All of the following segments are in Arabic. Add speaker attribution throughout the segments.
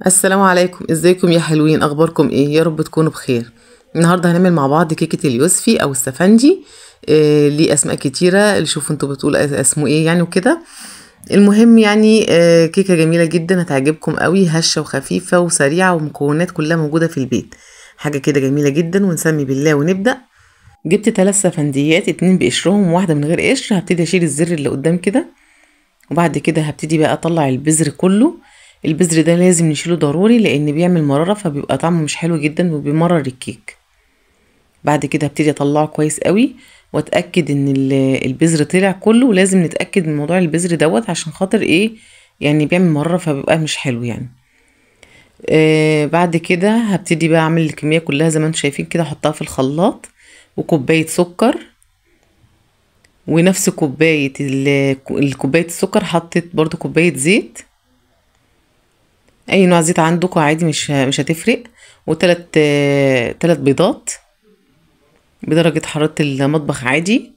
Speaker 1: السلام عليكم، ازيكم يا حلوين؟ اخباركم ايه؟ يا رب تكونوا بخير. النهارده هنعمل مع بعض كيكه اليوسفي او السفنجي. ليه اسماء كتيره، اللي شوفوا انتوا بتقول اسمه ايه يعني وكده. المهم يعني كيكه جميله جدا هتعجبكم قوي، هشه وخفيفه وسريعه ومكونات كلها موجوده في البيت. حاجه كده جميله جدا، ونسمي بالله ونبدا. جبت 3 سفنديات، 2 بقشرهم وواحده من غير قشر. هبتدي اشيل الزر اللي قدام كده، وبعد كده هبتدي بقى اطلع البذر كله. البذر ده لازم نشيله ضروري لان بيعمل مرارة، فبيبقى طعمه مش حلو جدا وبيمرر الكيك. بعد كده هبتدي اطلعه كويس قوي واتاكد ان البذر طلع كله، ولازم نتاكد من موضوع البذر دوت عشان خاطر ايه، يعني بيعمل مرارة فبيبقى مش حلو يعني. بعد كده هبتدي بقى اعمل الكمية كلها زي ما انتم شايفين كده، احطها في الخلاط، وكوباية سكر، ونفس كوباية الكوباية السكر حطيت برضو كوباية زيت، اي نوع زيت عندكم عادي مش هتفرق. تلات بيضات بدرجة حرارة المطبخ عادي،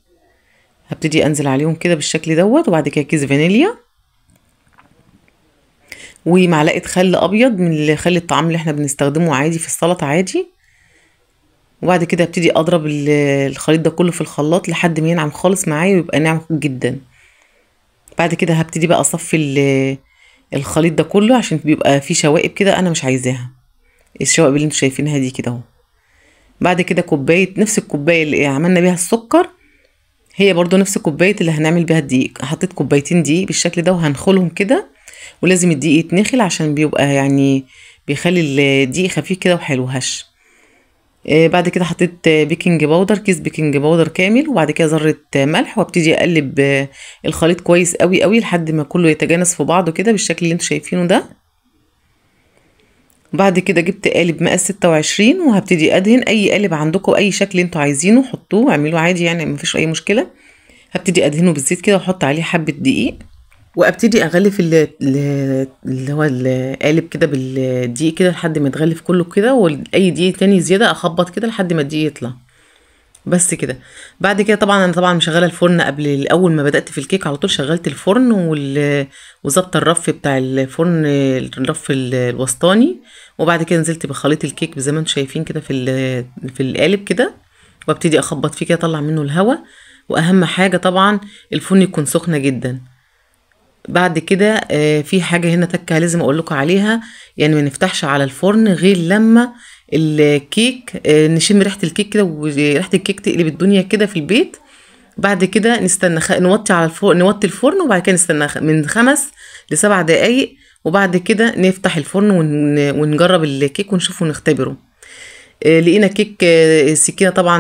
Speaker 1: هبتدي انزل عليهم كده بالشكل دوت. وبعد كده كيس فانيليا، ومعلقة خل ابيض من خل الطعام اللي احنا بنستخدمه عادي في السلطة عادي. وبعد كده هبتدي اضرب الخليط ده كله في الخلاط لحد ما ينعم خالص معايا ويبقى ناعم جدا. بعد كده هبتدي بقى اصفي الخليط ده كله عشان بيبقى فيه شوائب كده انا مش عايزاها، الشوائب اللي انتوا شايفينها دي كده اهو. بعد كده كوباية، نفس الكوباية اللي عملنا بيها السكر، هي برضو نفس الكوباية اللي هنعمل بيها الدقيق. حطيت كوبايتين دقيق بالشكل ده وهنخلهم كده، ولازم الدقيق يتنخل عشان بيبقى يعني بيخلي الدقيق خفيف كده وحلو هش. بعد كده حطيت بيكنج باودر، كيس بيكنج باودر كامل، وبعد كده ذرة ملح، وابتدي اقلب الخليط كويس قوي قوي لحد ما كله يتجانس في بعضه كده بالشكل اللي انتوا شايفينه ده. بعد كده جبت قالب مقاس 26 وهبتدي ادهن. اي قالب عندكم اي شكل انتوا عايزينه حطوه اعملوه عادي يعني مفيش اي مشكله. هبتدي ادهنه بالزيت كده واحط عليه حبه دقيق، وابتدي اغلف اللي هو القالب كده بالدقيق كده لحد ما يتغلف كله كده، واي دقيق تاني زياده اخبط كده لحد ما الدقيق يطلع بس كده. بعد كده طبعا انا طبعا مشغله الفرن قبل اول ما بدات في الكيك على طول، شغلت الفرن وظبط الرف بتاع الفرن، الرف الوسطاني. وبعد كده نزلت بخليط الكيك زي ما انتم شايفين كده في القالب كده، وابتدي اخبط فيه كده اطلع منه الهواء. واهم حاجه طبعا الفرن يكون سخنه جدا. بعد كده في حاجة هنا تكة لازم اقول لكم عليها، يعني ما نفتحش على الفرن غير لما الكيك نشم ريحة الكيك كده، وريحة الكيك تقلب الدنيا كده في البيت. بعد كده نستنى نوطي على الفرن، نوطي الفرن، وبعد كده نستنى من 5 ل7 دقايق، وبعد كده نفتح الفرن ونجرب الكيك ونشوفه ونختبره. لقينا كيك السكينة طبعا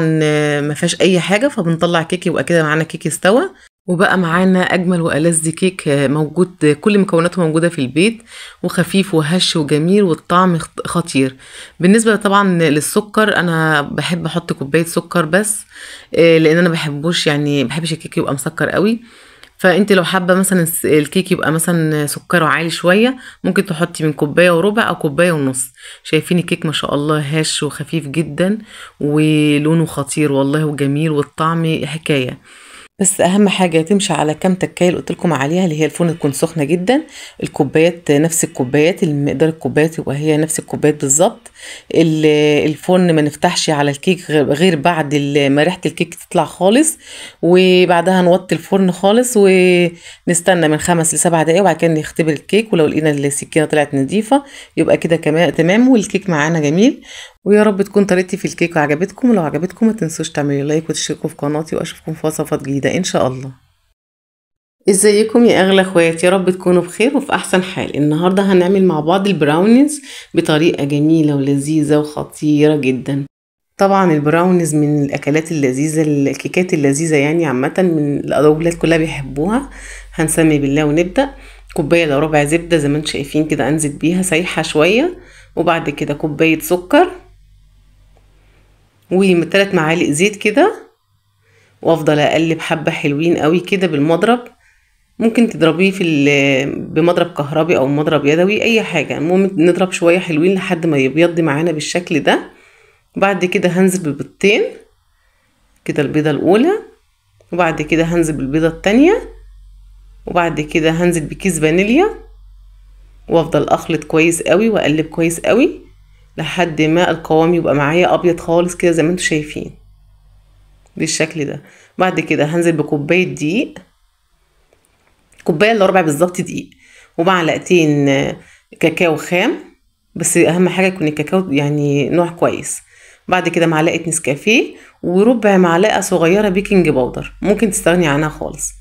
Speaker 1: ما فيهاش اي حاجة، فبنطلع كيك يبقى كده معانا كيك استوى. وبقى معانا اجمل والذ كيك موجود، كل مكوناته موجوده في البيت، وخفيف وهش وجميل والطعم خطير. بالنسبه طبعا للسكر، انا بحب احط كوبايه سكر بس، لان انا بحبوش يعني بحبش الكيك يبقى مسكر قوي. فانت لو حابه مثلا الكيك يبقى مثلا سكره عالي شويه، ممكن تحطي من كوبايه وربع او كوبايه ونص. شايفين الكيك ما شاء الله هش وخفيف جدا، ولونه خطير والله وجميل، والطعم حكايه. بس اهم حاجه تمشي على كام تكايه اللي قلت لكم عليها، اللي هي الفرن تكون سخنه جدا، الكوبايات نفس الكوبايات، المقدار الكوبايات يبقى هي نفس الكوبايات بالظبط. الفرن ما نفتحش على الكيك غير بعد ما ريحه الكيك تطلع خالص، وبعدها نوطي الفرن خالص ونستنى من 5 ل7 دقايق، وبعد كده نختبر الكيك، ولو لقينا السكينه طلعت نظيفه يبقى كده كمان تمام والكيك معانا جميل. ويا رب تكون طريقتي في الكيك عجبتكم، ولو عجبتكم ما تنسوش تعملوا لايك وتشتركوا في قناتي، واشوفكم في وصفات جديدة ان شاء الله. ازيكم يا اغلى اخوات؟ يا رب تكونوا بخير وفي احسن حال. النهارده هنعمل مع بعض البراونيز بطريقة جميلة ولذيذة وخطيرة جدا. طبعا البراونيز من الاكلات اللذيذة، الكيكات اللذيذة يعني عامة، من الاولاد كلها بيحبوها. هنسمي بالله ونبدأ. كوباية الا ربع زبدة زي ما انتم شايفين كده، انزل بيها سايحة شوية. وبعد كده كوباية سكر، و3 معالق زيت كده، وافضل اقلب حبة حلوين قوي كده بالمضرب. ممكن تضربيه بمضرب كهربي او مضرب يدوي اي حاجة، المهم نضرب شوية حلوين لحد ما يبيض معانا بالشكل ده. بعد كده هنزل ببيضتين كده، البيضة الاولى، وبعد كده هنزل بالبيضة التانية، وبعد كده هنزل بكيس فانيليا، وافضل اخلط كويس قوي واقلب كويس قوي لحد ما القوام يبقى معايا ابيض خالص كده زي ما انتم شايفين بالشكل ده. بعد كده هنزل بكوبايه دقيق، كوبايه الا ربع بالظبط دقيق، ومعلقتين كاكاو خام، بس اهم حاجه يكون الكاكاو يعني نوع كويس. بعد كده معلقه نسكافيه وربع معلقه صغيره بيكنج باودر، ممكن تستغني عنها خالص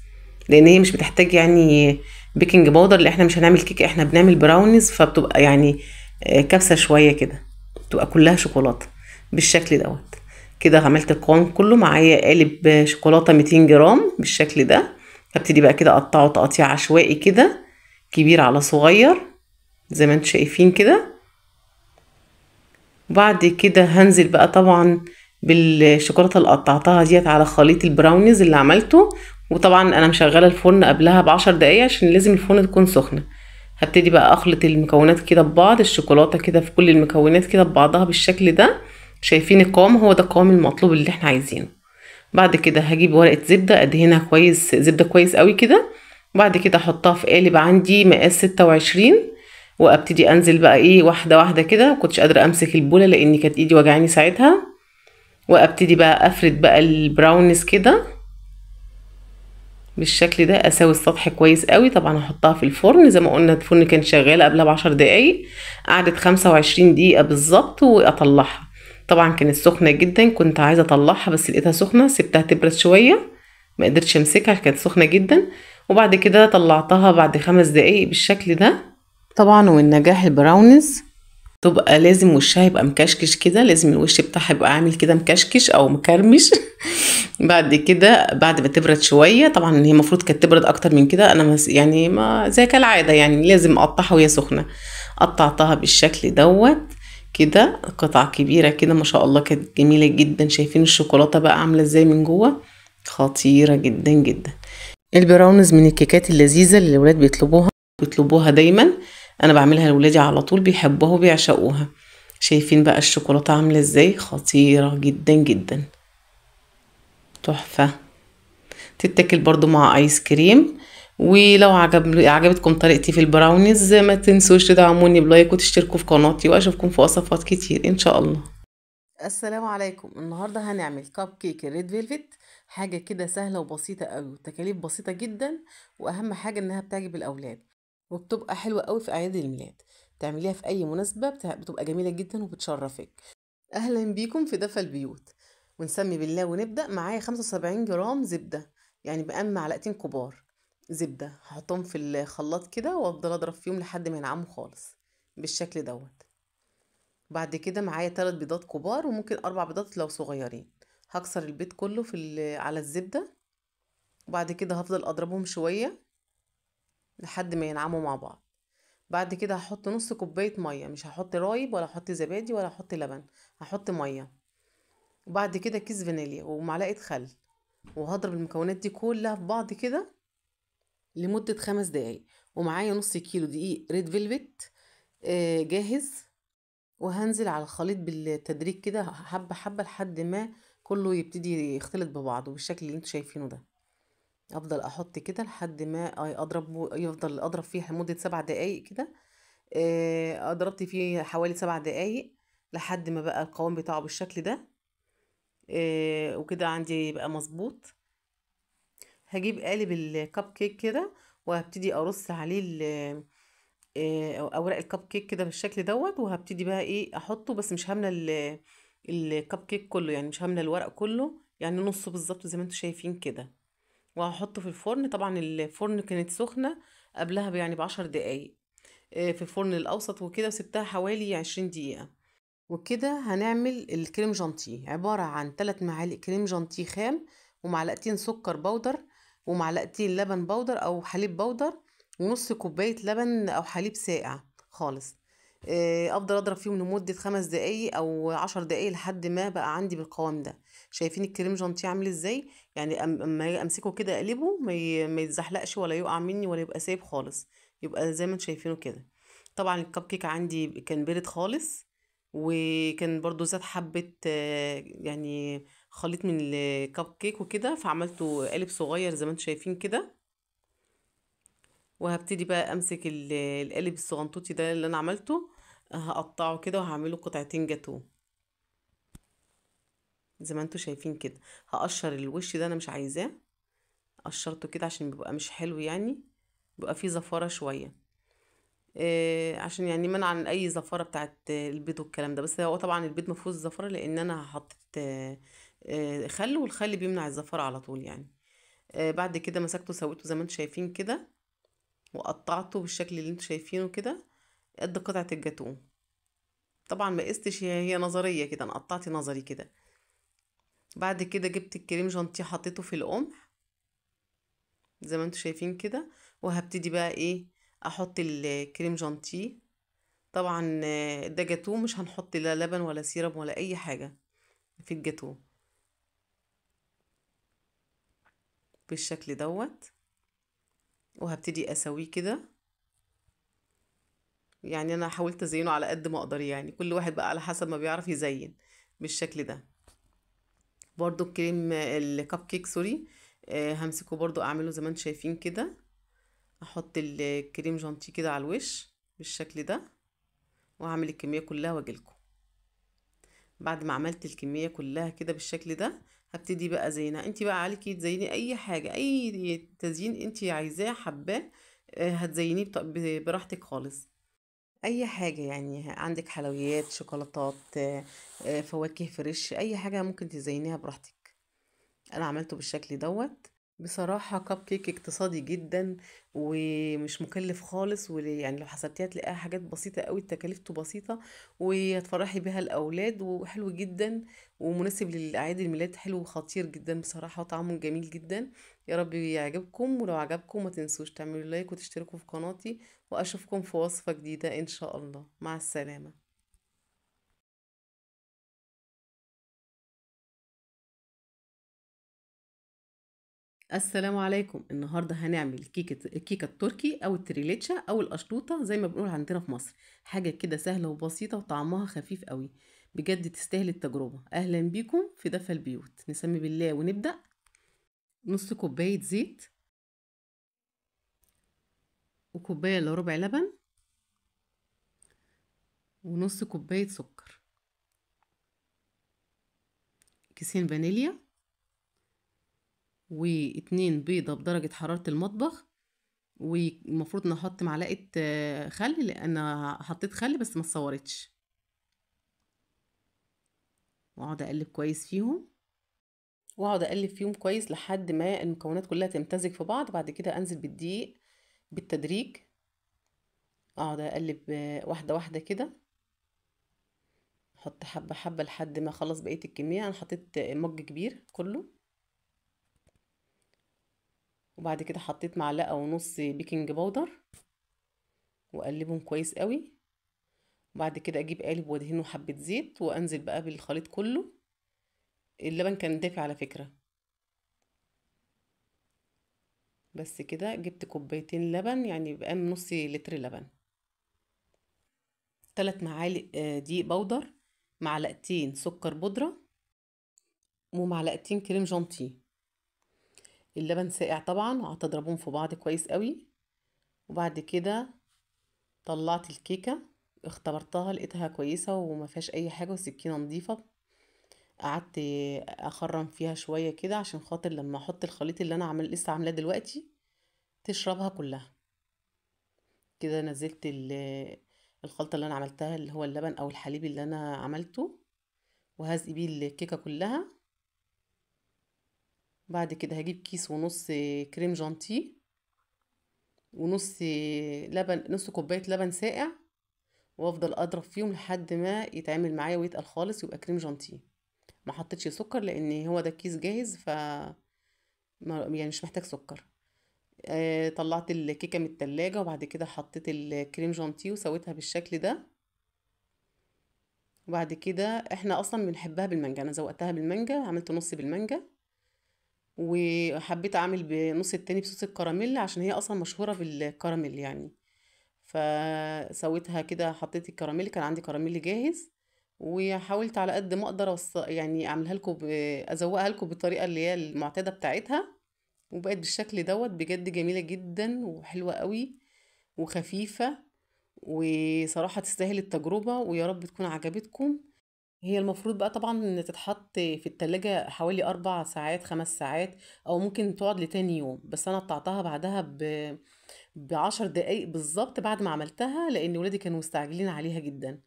Speaker 1: لان هي مش بتحتاج يعني بيكنج باودر، اللي احنا مش هنعمل كيك، احنا بنعمل براونيز، فبتبقى يعني كبسه شويه كده، بتبقى كلها شوكولاته بالشكل دوت. كده عملت القوام كله معايا قالب شوكولاته 200 جرام بالشكل ده. هبتدي بقى كده اقطعه تقطيع عشوائي كده، كبير على صغير زي ما انتم شايفين كده. وبعد كده هنزل بقى طبعا بالشوكولاته اللي قطعتها ديت على خليط البراونيز اللي عملته. وطبعا انا مشغله الفرن قبلها ب10 دقايق عشان لازم الفرن تكون سخنه. هبتدي بقى اخلط المكونات كده ببعض، الشوكولاته كده في كل المكونات كده ببعضها بالشكل ده. شايفين القوام؟ هو ده القوام المطلوب اللي احنا عايزينه. بعد كده هجيب ورقه زبده ادهنها كويس، زبده كويس قوي كده. بعد كده احطها في قالب عندي مقاس 26، وابتدي انزل بقى ايه واحده واحده كده. مكنتش قادره امسك البوله لاني كانت ايدي وجعاني ساعتها. وابتدي بقى افرد بقى البراونيز كده بالشكل ده، اسوي السطح كويس قوي. طبعا هحطها في الفرن زي ما قلنا، الفرن كان شغال قبلها ب10 دقايق، قعدت 25 دقيقه بالظبط واطلعها. طبعا كانت سخنه جدا، كنت عايزه اطلعها بس لقيتها سخنه، سبتها تبرد شويه، ما قدرتش امسكها كانت سخنه جدا. وبعد كده طلعتها بعد 5 دقايق بالشكل ده. طبعا والنجاح البراونيز تبقى لازم وشها يبقى مكشكش كده، لازم الوش بتاعها يبقى عامل كده مكشكش او مكرمش. بعد كده بعد ما تبرد شويه، طبعا هي المفروض كانت تبرد اكتر من كده، انا يعني ما زي كالعاده يعني لازم اقطعها وهي سخنه. قطعتها بالشكل دوت كده قطع كبيره كده ما شاء الله، كانت جميله جدا. شايفين الشوكولاته بقى عامله ازاي من جوه؟ خطيره جدا جدا. البراونيز من الكيكات اللذيذه اللي الولاد بيطلبوها دايما. انا بعملها لولادي على طول، بيحبوها وبيعشقوها. شايفين بقى الشوكولاته عامله ازاي؟ خطيره جدا جدا، تحفه. تتاكل برضو مع ايس كريم. ولو عجبتكم طريقتي في البراونيز ما تنسوش تدعموني بلايك وتشتركوا في قناتي، واشوفكم في وصفات كتير ان شاء الله. السلام عليكم. النهارده هنعمل كب كيك ريد فيلفت، حاجه كده سهله وبسيطه قوي وتكاليف بسيطه جدا، واهم حاجه انها بتعجب الاولاد وبتبقى حلوه قوي في اعياد الميلاد. تعمليها في اي مناسبه بتبقى جميله جدا وبتشرفك. اهلا بيكم في دفا البيوت. ونسمي بالله ونبدا. معايا 75 جرام زبده، يعني بقى معلقتين كبار زبده، هحطهم في الخلاط كده وافضل اضرب فيهم لحد ما ينعموا خالص بالشكل دوت. بعد كده معايا 3 بيضات كبار، وممكن 4 بيضات لو صغيرين. هكسر البيض كله على الزبده. وبعد كده هفضل اضربهم شويه لحد ما ينعموا مع بعض. بعد كده هحط نص كوبايه ميه، مش هحط رايب ولا هحط زبادي ولا هحط لبن، هحط ميه. وبعد كده كيس فانيليا ومعلقه خل، وهضرب المكونات دي كلها في بعض كده لمدة 5 دقايق. ومعايا نص كيلو دقيق ريد فيلفت جاهز. وهنزل على الخليط بالتدريج كده حبة حبة لحد ما كله يبتدي يختلط ببعضه بالشكل اللي انتوا شايفينه ده. افضل احط كده لحد ما يفضل اضرب فيه لمدة 7 دقايق كده. ضربت فيه حوالي 7 دقايق لحد ما بقى القوام بتاعه بالشكل ده. وكده عندي بقى مظبوط. هجيب قالب الكب كيك كده، وهبتدي ارص عليه اوراق الكب كيك كده بالشكل دوت. وهبتدي بقى ايه احطه، بس مش هامله الكب كيك كله، يعني مش هامله الورق كله، يعني نصه بالظبط زي ما انتم شايفين كده. وهحطه في الفرن. طبعا الفرن كانت سخنه قبلها يعني ب10 دقايق في الفرن الاوسط وكده، وسبتها حوالي 20 دقيقه. وكده هنعمل الكريم جانتيه، عبارة عن 3 معالق كريم جانتيه خام، ومعلقتين سكر بودر، ومعلقتين لبن بودر أو حليب بودر، ونص كوباية لبن أو حليب ساقع خالص. أفضل أضرب فيهم لمدة 5 دقايق أو 10 دقايق لحد ما بقى عندي بالقوام ده. شايفين الكريم جانتيه عامل ازاي؟ يعني أما أمسكه كده أقلبه ما يتزحلقش ولا يقع مني ولا يبقى سايب خالص، يبقى زي ما انتوا شايفينه كده. طبعا الكب كيك عندي كان بارد خالص، وكان برضو زاد حبة يعني خليط من الكب كيك وكده، فعملته قالب صغير زي ما انتم شايفين كده. وهبتدي بقى امسك القالب الصغنطوطي ده اللي انا عملته، هقطعه كده وهعمله قطعتين جاتو زي ما انتوا شايفين كده. هقشر الوش ده، انا مش عايزاه، قشرته كده عشان بيبقى مش حلو يعني، بيبقى فيه زفارة شوية، عشان يعني منع عن اي زفارة بتاعت البيض والكلام ده. بس هو طبعا البيض مفيهوش زفارة لان انا حطيت خل، والخل بيمنع الزفارة على طول يعني. بعد كده مسكته سويته زي ما انتوا شايفين كده، وقطعته بالشكل اللي انتوا شايفينه كده قد قطعة الجاتوه. طبعا ما قستش، هي نظرية كده، انا قطعت نظري كده. بعد كده جبت الكريم جانتيه حطيته في القمع زي ما انتوا شايفين كده، وهبتدي بقى ايه، احط الكريم جانتيه. طبعا ده جاتوه، مش هنحط لا لبن ولا سيرب ولا اي حاجة في الجاتوه، بالشكل دوت. وهبتدي اسويه كده، يعني انا حاولت ازينه على قد ما اقدر، يعني كل واحد بقى على حسب ما بيعرف يزين بالشكل ده. برضو الكريم الكب كيك سوري، همسكه برضو اعمله زي ما انتم شايفين كده، احط الكريم جانتيه كده على الوش بالشكل ده، وهعمل الكمية كلها واجيلكم. بعد ما عملت الكمية كلها كده بالشكل ده، هبتدي بقى زينها. انت بقى عليكي تزيني اي حاجة، اي تزيين انت عايزاه حباه، هتزينيه براحتك خالص. اي حاجة يعني، عندك حلويات، شوكولاتات، فواكه فريش، اي حاجة ممكن تزينيها براحتك. انا عملته بالشكل دوت. بصراحة كب كيك اقتصادي جدا ومش مكلف خالص، يعني لو حسبتيها تلاقيها حاجات بسيطة قوي، تكاليفته بسيطة، وهتفرحي بيها الأولاد، وحلو جدا ومناسب للأعياد الميلاد، حلو خطير جدا بصراحة، وطعمه جميل جدا. يا رب يعجبكم، ولو عجبكم ما تنسوش تعملوا لايك وتشتركوا في قناتي، وأشوفكم في وصفة جديدة إن شاء الله. مع السلامة. السلام عليكم. النهارده هنعمل الكيكه التركي او التريليتشا او القشطوطه زي ما بنقول عندنا في مصر. حاجه كده سهله وبسيطه وطعمها خفيف قوي، بجد تستاهل التجربه. اهلا بيكم في دفا البيوت. نسمي بالله ونبدا. نص كوبايه زيت، وكوبايه الا ربع لبن، ونص كوبايه سكر، كيسين فانيليا، واتنين بيضه بدرجه حراره المطبخ. والمفروض نحط معلقه خل، لان حطيت خل بس ما اتصورتش. واقعد اقلب كويس فيهم، واقعد اقلب فيهم كويس لحد ما المكونات كلها تمتزج في بعض. بعد كده انزل بالدقيق بالتدريج، اقعد اقلب واحده واحده كده، احط حبه حبه لحد ما اخلص بقيه الكميه. انا حطيت مج كبير كله، وبعد كده حطيت معلقه ونص بيكنج باودر، واقلبهم كويس قوي. وبعد كده اجيب قالب وادهنه حبه زيت، وانزل بقى بالخليط كله. اللبن كان دافي على فكره. بس كده جبت كوبايتين لبن، يعني يبقى من نص لتر لبن. 3 معالق دقيق بودر، معلقتين سكر بودرة، ومعلقتين كريم جانتيه. اللبن ساقع طبعا، وهتضربهم في بعض كويس قوي. وبعد كده طلعت الكيكة، اختبرتها لقيتها كويسة وما فيهاش اي حاجة، والسكينة نظيفة. قعدت اخرم فيها شوية كده عشان خاطر لما احط الخليط اللي انا لسه عاملاه دلوقتي تشربها كلها. كده نزلت الخلطة اللي انا عملتها، اللي هو اللبن او الحليب اللي انا عملته، وهزقي بيه الكيكة كلها. بعد كده هجيب كيس ونص كريم جانتيه، ونص لبن، نص كوباية لبن ساقع، وافضل اضرب فيهم لحد ما يتعمل معايا ويتقل خالص، يبقى كريم جانتيه. ما حطيتش سكر لان هو ده الكيس جاهز، يعني مش محتاج سكر. طلعت الكيكة من التلاجة، وبعد كده حطيت الكريم جانتيه وسويتها بالشكل ده. وبعد كده احنا اصلا بنحبها بالمانجا، انا زوقتها بالمانجا، عملت نص بالمانجا، وحبيت اعمل بنص التاني بصوص الكراميل عشان هي اصلا مشهورة بالكراميل يعني. فسويتها كده، حطيت الكراميل، كان عندي كراميل جاهز، وحاولت على قد ما اقدر يعني اعملها لكم ازوقها لكم بالطريقة اللي هي المعتادة بتاعتها. وبقت بالشكل دوت بجد جميلة جدا وحلوة قوي وخفيفة، وصراحة تستاهل التجربة، ويا رب تكون عجبتكم. هي المفروض بقى طبعا ان تتحط في التلاجة حوالي 4 ساعات 5 ساعات، او ممكن تقعد لتاني يوم، بس انا قطعتها بعدها ب10 دقايق بالظبط بعد ما عملتها، لان ولادي كانوا مستعجلين عليها جدا.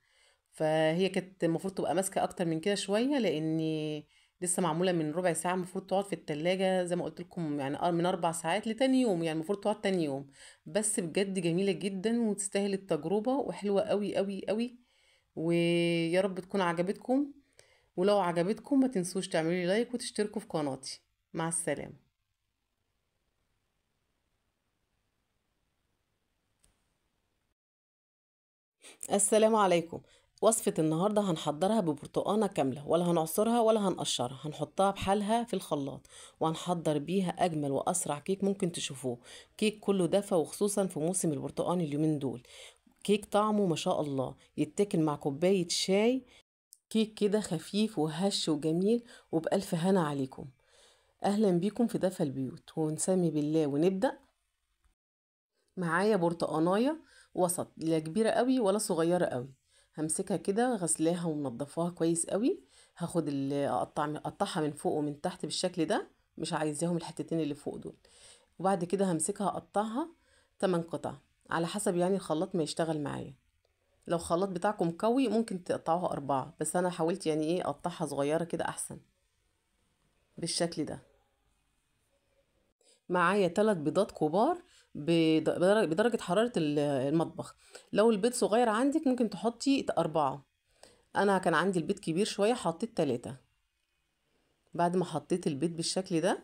Speaker 1: فهي كانت المفروض تبقى ماسكة اكتر من كده شوية، لاني لسه معمولة من ربع ساعة، المفروض تقعد في التلاجة زي ما قلت لكم يعني من 4 ساعات لتاني يوم، يعني المفروض تقعد تاني يوم. بس بجد جميلة جدا وتستاهل التجربة وحلوة قوي قوي قوي، ويا رب تكون عجبتكم. ولو عجبتكم ما تنسوش تعملوا لي لايك وتشتركوا في قناتي. مع السلامة. السلام عليكم. وصفة النهاردة هنحضرها ببرتقانة كاملة، ولا هنعصرها ولا هنقشرها، هنحطها بحالها في الخلاط، وهنحضر بيها أجمل وأسرع كيك ممكن تشوفوه. كيك كله دفى، وخصوصا في موسم البرتقان اليومين دول. كيك طعمه ما شاء الله، يتاكل مع كوباية شاي. كيك كده خفيف وهش وجميل، وبألف هنا عليكم. أهلا بيكم في دفى البيوت، ونسمي بالله ونبدأ. معايا برتقانايه وسط، لا كبيره قوي ولا صغيره قوي. همسكها كده غسلاها ومنضفاها كويس قوي. هاخد اقطعها من فوق ومن تحت بالشكل ده، مش عايزاهم الحتتين اللي فوق دول. وبعد كده همسكها اقطعها 8 قطع، على حسب يعني الخلاط ما يشتغل معايا. لو الخلاط بتاعكم قوي ممكن تقطعوها 4، بس انا حاولت يعني ايه اقطعها صغيره كده احسن بالشكل ده. معايا 3 بيضات كبار بدرجة حرارة المطبخ. لو البيض صغير عندك ممكن تحطي 4. أنا كان عندي البيض كبير شوية، حطيت 3. بعد ما حطيت البيض بالشكل ده،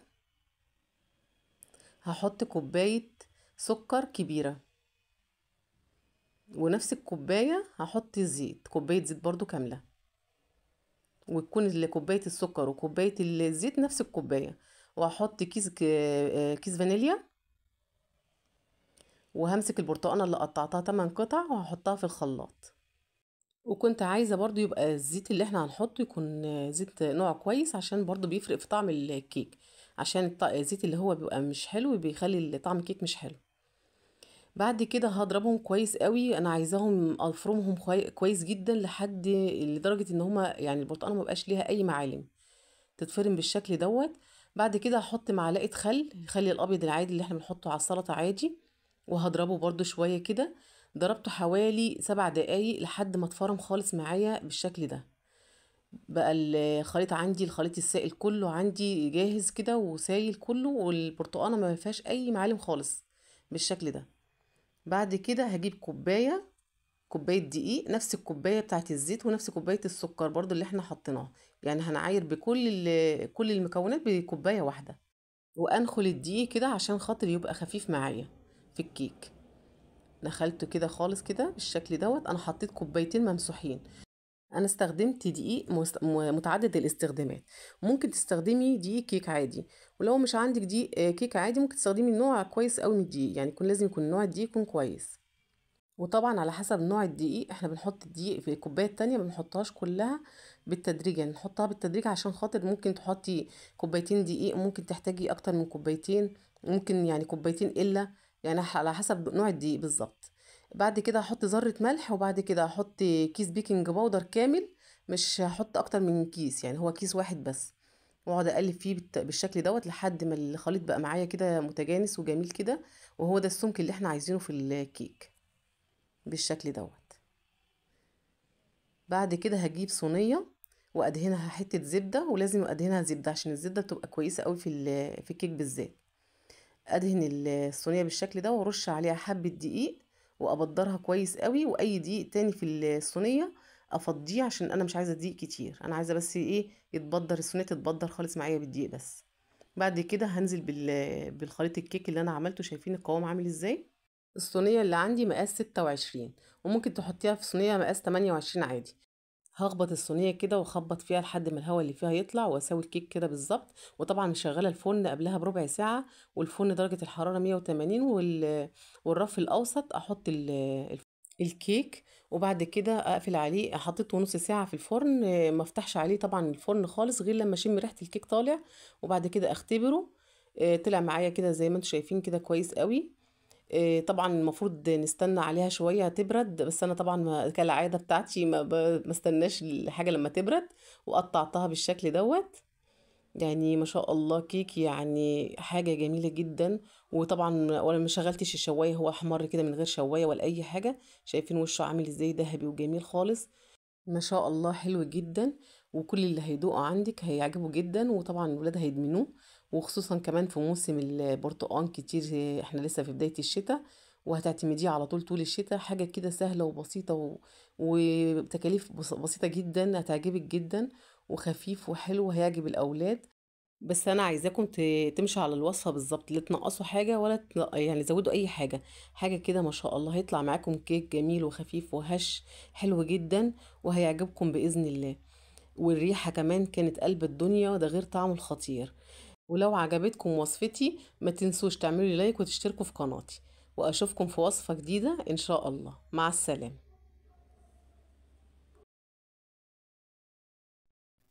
Speaker 1: هحط كوباية سكر كبيرة، ونفس الكوباية هحط الزيت، كوباية زيت برضو كاملة، وتكون كوباية السكر وكوباية الزيت نفس الكوباية. وهحط كيس فانيليا. وهمسك البرتقانة اللي قطعتها 8 قطع وهحطها في الخلاط. وكنت عايزة برضو يبقى الزيت اللي احنا هنحطه يكون زيت نوع كويس، عشان برضو بيفرق في طعم الكيك. عشان الزيت اللي هو بيبقى مش حلو بيخلي طعم الكيك مش حلو. بعد كده هضربهم كويس قوي، انا عايزاهم افرمهم كويس جدا لدرجة ان هما يعني البرتقانة ما بقاش ليها اي معالم، تتفرم بالشكل دوت. بعد كده هحط معلقة خل الابيض العادي اللي احنا بنحطه على السلطة عادي، وهضربه برضو شوية كده. ضربته حوالي 7 دقايق لحد ما اتفرم خالص معايا بالشكل ده. بقى الخليط عندي، الخليط السائل كله عندي جاهز كده وسايل كله، والبرتقانة ما فيهاش اي معالم خالص بالشكل ده. بعد كده هجيب كوباية دقيق، نفس الكوباية بتاعت الزيت ونفس كوباية السكر برضو اللي احنا حطيناها. يعني هنعاير كل المكونات بكوباية واحدة. وانخل الدقيق كده عشان خاطر يبقى خفيف معايا في الكيك. نخلته كده خالص كده بالشكل دوت. انا حطيت كوبايتين ممسوحين. انا استخدمت دقيق متعدد الاستخدامات. ممكن تستخدمي دقيق كيك عادي، ولو مش عندك دقيق كيك عادي ممكن تستخدمي نوع كويس قوي من الدقيق، يعني لازم يكون نوع الدقيق يكون كويس. وطبعا على حسب نوع الدقيق احنا بنحط الدقيق في الكوبايه التانية، ما بنحطهاش كلها بالتدريج، يعني نحطها بالتدريج عشان خاطر ممكن تحطي كوبايتين دقيق، ممكن تحتاجي اكتر من كوبايتين، ممكن يعني كوبايتين الا، يعني على حسب نوع الدقيق بالظبط. بعد كده هحط ذرة ملح، وبعد كده هحط كيس بيكنج باودر كامل. مش هحط اكتر من كيس، يعني هو كيس واحد بس. واقعد اقلب فيه بالشكل دوت لحد ما الخليط بقى معايا كده متجانس وجميل كده. وهو ده السمك اللي احنا عايزينه في الكيك بالشكل دوت. بعد كده هجيب صينيه وادهنها حته زبده، ولازم ادهنها زبده عشان الزبده بتبقى كويسه قوي في الكيك بالذات. ادهن الصينيه بالشكل ده وارش عليها حبه دقيق، وابدرها كويس قوي. واي دقيق تاني في الصينيه افضيه، عشان انا مش عايزه دقيق كتير، انا عايزه بس ايه يتبدر الصينيه، تتبدر خالص معايا بالدقيق بس. بعد كده هنزل بالخليط الكيك اللي انا عملته. شايفين القوام عامل ازاي؟ الصينيه اللي عندي مقاس 26، وممكن تحطيها في صينيه مقاس 28 عادي. هخبط الصينيه كده واخبط فيها لحد ما الهواء اللي فيها يطلع، واسوي الكيك كده بالظبط. وطبعا مشغله الفرن قبلها بربع ساعه، والفرن درجه الحراره 180، والرف الاوسط احط الكيك. وبعد كده اقفل عليه. حطيته نص ساعه في الفرن، ما افتحش عليه طبعا الفرن خالص غير لما اشم ريحه الكيك طالع. وبعد كده اختبره. طلع معايا كده زي ما انتم شايفين كده كويس قوي. طبعا المفروض نستنى عليها شوية تبرد، بس انا طبعا كالعادة بتاعتي ما استناش الحاجة لما تبرد، وقطعتها بالشكل دوت. يعني ما شاء الله كيك، يعني حاجة جميلة جدا. وطبعا ولا ما شغلتش الشواية، هو احمر كده من غير شواية ولا اي حاجة. شايفين وشه عامل ازاي ذهبي وجميل خالص. ما شاء الله حلو جدا. وكل اللي هيدوقه عندك هيعجبه جدا، وطبعا الولاد هيدمنوه. وخصوصا كمان في موسم البرتقال كتير، احنا لسه في بداية الشتاء، وهتعتمديه على طول الشتاء. حاجة كده سهلة وبسيطة وبتكاليف بسيطة جدا، هتعجبك جدا. وخفيف وحلو وهيعجب الأولاد. بس انا عايزاكم تمشوا على الوصفه بالظبط، لا تنقصوا حاجه ولا يعني زودوا اي حاجه. حاجه كده ما شاء الله هيطلع معاكم كيك جميل وخفيف وهش، حلو جدا، وهيعجبكم باذن الله. والريحه كمان كانت قلب الدنيا، وده غير طعمه الخطير. ولو عجبتكم وصفتي ما تنسوش تعملوا لي لايك وتشتركوا في قناتي. واشوفكم في وصفه جديده ان شاء الله. مع السلامه.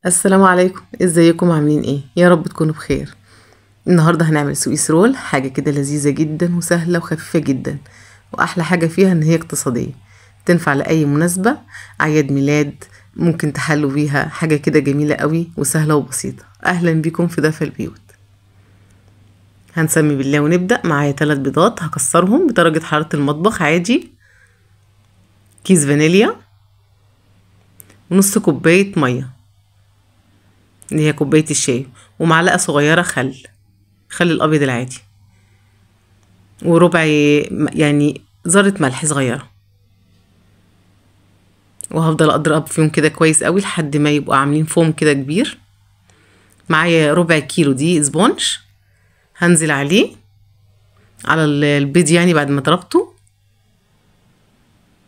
Speaker 1: السلام عليكم، ازيكم عاملين ايه؟ يا رب تكونوا بخير. النهاردة هنعمل سويس رول، حاجة كده لذيذة جدا وسهلة وخفيفة جدا. وأحلى حاجة فيها إن هي اقتصادية، تنفع لأي مناسبة، أعياد ميلاد، ممكن تحلوا بيها. حاجة كده جميلة قوي وسهلة وبسيطة. أهلا بكم في دفا البيوت. هنسمي بالله ونبدأ. معايا 3 بيضات هكسرهم بدرجة حرارة المطبخ عادي، كيس فانيليا، ونص كوباية مية اللي هي كوباية الشاي، ومعلقة صغيرة خل الأبيض العادي، وربع يعني ذرة ملح صغيرة. وهفضل اضرب فيهم كده كويس قوي لحد ما يبقوا عاملين فوم كده كبير. معايا ربع كيلو دي سبونج، هنزل عليه على البيض يعني بعد ما ضربته،